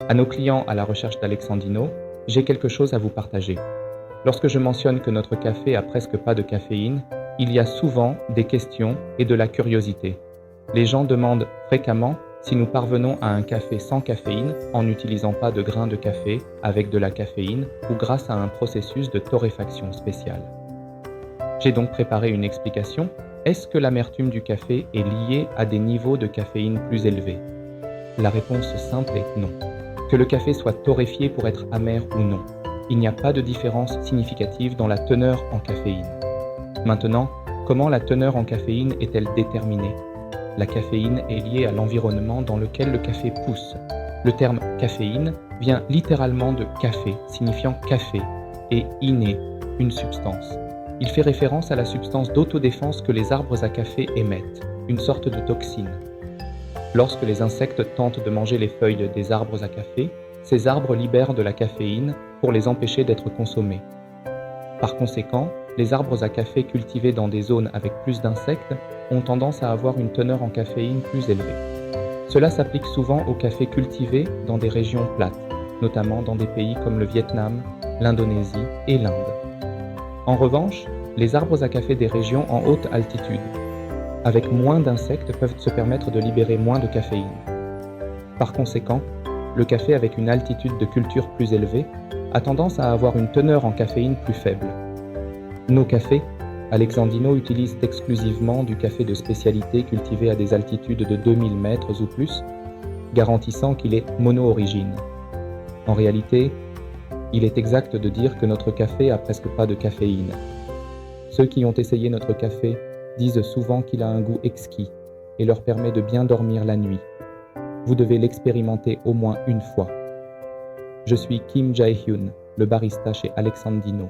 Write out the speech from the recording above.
À nos clients à la recherche d'Alexandino, j'ai quelque chose à vous partager. Lorsque je mentionne que notre café a presque pas de caféine, il y a souvent des questions et de la curiosité. Les gens demandent fréquemment si nous parvenons à un café sans caféine en n'utilisant pas de grains de café avec de la caféine ou grâce à un processus de torréfaction spécial. J'ai donc préparé une explication. Est-ce que l'amertume du café est liée à des niveaux de caféine plus élevés? La réponse simple est non. Que le café soit torréfié pour être amer ou non, il n'y a pas de différence significative dans la teneur en caféine. Maintenant, comment la teneur en caféine est-elle déterminée? La caféine est liée à l'environnement dans lequel le café pousse. Le terme caféine vient littéralement de café, signifiant café, et iné, une substance. Il fait référence à la substance d'autodéfense que les arbres à café émettent, une sorte de toxine. Lorsque les insectes tentent de manger les feuilles des arbres à café, ces arbres libèrent de la caféine pour les empêcher d'être consommés. Par conséquent, les arbres à café cultivés dans des zones avec plus d'insectes ont tendance à avoir une teneur en caféine plus élevée. Cela s'applique souvent aux cafés cultivés dans des régions plates, notamment dans des pays comme le Vietnam, l'Indonésie et l'Inde. En revanche, les arbres à café des régions en haute altitude, avec moins d'insectes, peuvent se permettre de libérer moins de caféine. Par conséquent, le café avec une altitude de culture plus élevée a tendance à avoir une teneur en caféine plus faible. Nos cafés, Alexandino utilise exclusivement du café de spécialité cultivé à des altitudes de 2000 mètres ou plus, garantissant qu'il est mono-origine. En réalité, il est exact de dire que notre café a presque pas de caféine. Ceux qui ont essayé notre café disent souvent qu'il a un goût exquis et leur permet de bien dormir la nuit. Vous devez l'expérimenter au moins une fois. Je suis Kim Jae-hyun, le barista chez Alexandino.